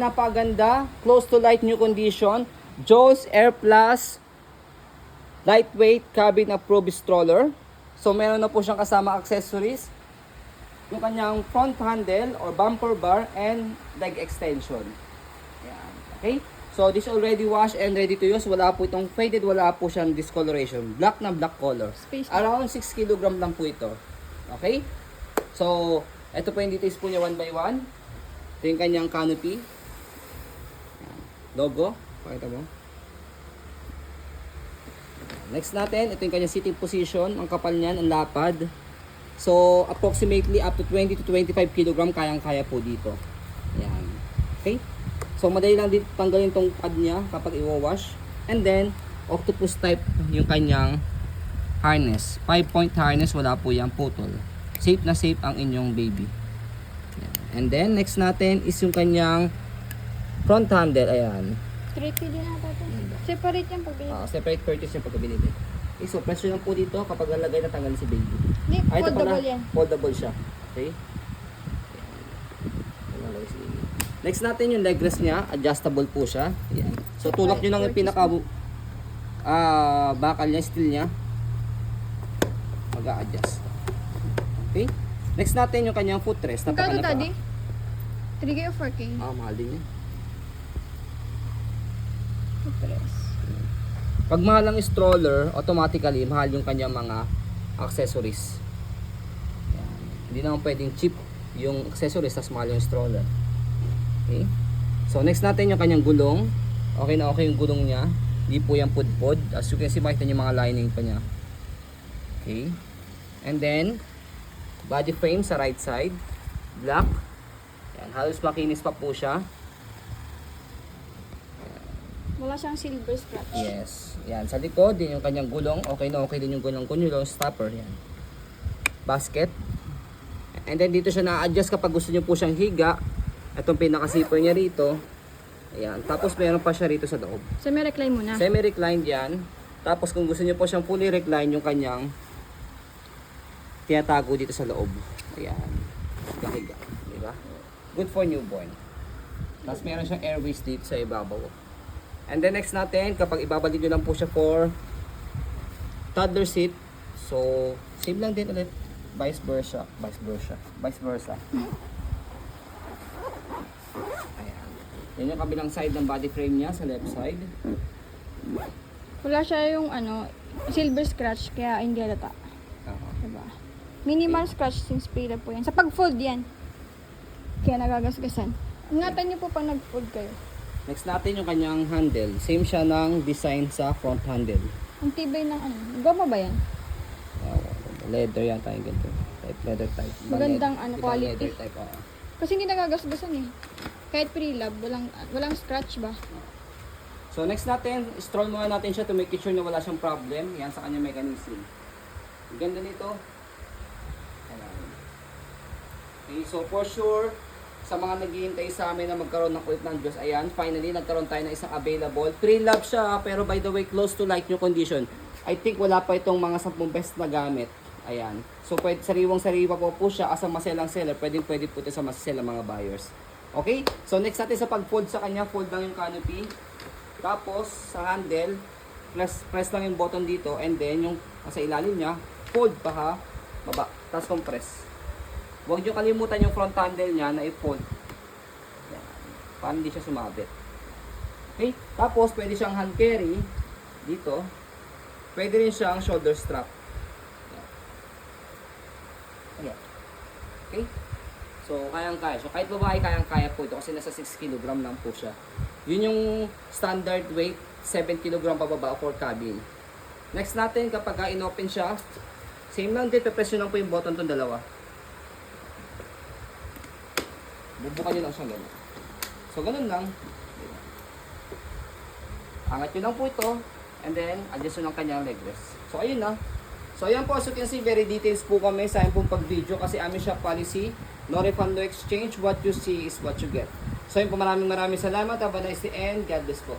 Napaganda, close to light new condition, Jaws Air Plus lightweight cabin approved stroller. So meron na po siyang kasama accessories, yung kanyang front handle or bumper bar and leg extension. Ayan. Okay? So this already washed and ready to use. Wala po itong faded, wala po siyang discoloration. Black na black color. Around 6 kg lang po ito. Okay? So ito po yung details po niya one by one. Ito yung kanyang canopy. Logo, pakita mo. Next natin, ito yung kanyang sitting position. Ang kapal niyan, ang lapad. So, approximately up to 20 to 25 kg kayang-kaya po dito. Ayan. Okay? So, madali lang dito tanggalin tong pad niya kapag i-wash. And then, octopus type yung kanyang harness. 5-point harness, wala po yung putol. Safe na safe ang inyong baby. Ayan. And then, next natin is yung kanyang front handle, ayan. Straight din ata ito. Separate yan pag binili. Separate purchase yung pagkabinili. Okay, so press nyo lang po dito kapag lalagay na tanggalin si baby. Hindi, Ito foldable pala, yan. foldable siya. Okay? Ayan. Si baby. Next natin yung leg rest niya, adjustable po siya. Ayan. So tulak nyo lang yung pinaka bakal niya, steel niya. Mag-a-adjust. Okay? Next natin yung kanyang footrest. Magkano daddy? 3K o 4K? Mahal din yan. Press. Pag mahal ang stroller, automatically mahal yung kanyang mga accessories. Yan. Hindi naman pwedeng cheap yung accessories tas mahal yung stroller. Okay? So next natin yung kanyang gulong. Okay na okay yung gulong niya. Hindi po yung pudpod. As you can see, makita niyo yung mga lining pa niya. Okay? And then body frame sa right side, black. Yan, halos makinis pa po siya. Wala siyang silver scratch. Yes. Yan. Sa likod, din yung kanyang gulong. Okay na okay din yung gulong kunyulong stopper. Yan. Basket. And then dito siya na-adjust kapag gusto niyo po siyang higa. Itong pinaka-zipper niya rito. Ayan. Tapos meron pa siya rito sa loob. Semi-recline muna. Semi-reclined yan. Tapos kung gusto niyo po siyang fully recline, yung kanyang tinatago dito sa loob. Ayan. Higa. Diba? Good for newborn. Tapos meron siyang airways dito sa ibabaw. And then next natin, kapag ibabalik nyo lang po siya for toddler seat. So, same lang din ulit. Vice versa. Ayan. Yan yung kabilang side ng body frame niya sa left side. Wala siya yung silver scratch kaya hindi halata. Diba? Minimal scratch since pila po yan. Sa pag-fold yan. Kaya nagagasgasan. Ingatan niyo po pag nag-fold kayo. Next natin yung kanyang handle. Same siya ng design sa front handle. Ang tibay ng goma ba yan? Leather yata yung ganito. Leather type. Magandang quality. Leather type, Kasi hindi nagagasgasan eh. Kahit pre-lab, walang scratch ba? So next natin, stroll muna natin siya to make sure na wala siyang problem. Yan sa kanyang mechanism. Ang ganda nito. Okay, so for sure, sa mga naghihintay sa amin na magkaroon ng kulit ng Diyos, ayan, finally, nagkaroon tayo ng isang available. Pre-lab siya, pero by the way, close to like new condition. I think wala pa itong mga 10 best na gamit. Ayan. So, pwede, sariwang-sariwa po siya as a maselang seller. Pwede po ito sa maselang mga buyers. Okay? So, next natin sa pag-fold sa kanya, fold lang yung canopy. Tapos, sa handle, press lang yung button dito. And then, yung sa ilalim niya, fold pa ha. Baba. Tapos, compress. Huwag nyo kalimutan yung front handle niya na i-fold. Yan. Para hindi siya sumabit. Okay? Tapos, pwede siyang hand carry. Dito. Pwede rin siyang shoulder strap. Yan. Okay? So, kayang-kaya. So, kahit babae, kayang-kaya po ito. Kasi nasa 6 kg lang po siya. Yun yung standard weight. 7 kg pababa for cabin. Next natin, kapag in-open siya, same lang din. Press nyo lang po yung button itong dalawa. Bubukan nyo lang siya gano'n. So, ganun lang. Angat nyo lang po ito. And then, adjust nyo lang kanyang leg rest. So, ayun na. So, ayan po. As you can see, very details po kami sa ayon pong pag-video. Kasi amin siya policy. No refund, no exchange. What you see is what you get. So, ayun po. Maraming salamat. Have a nice day and God bless po.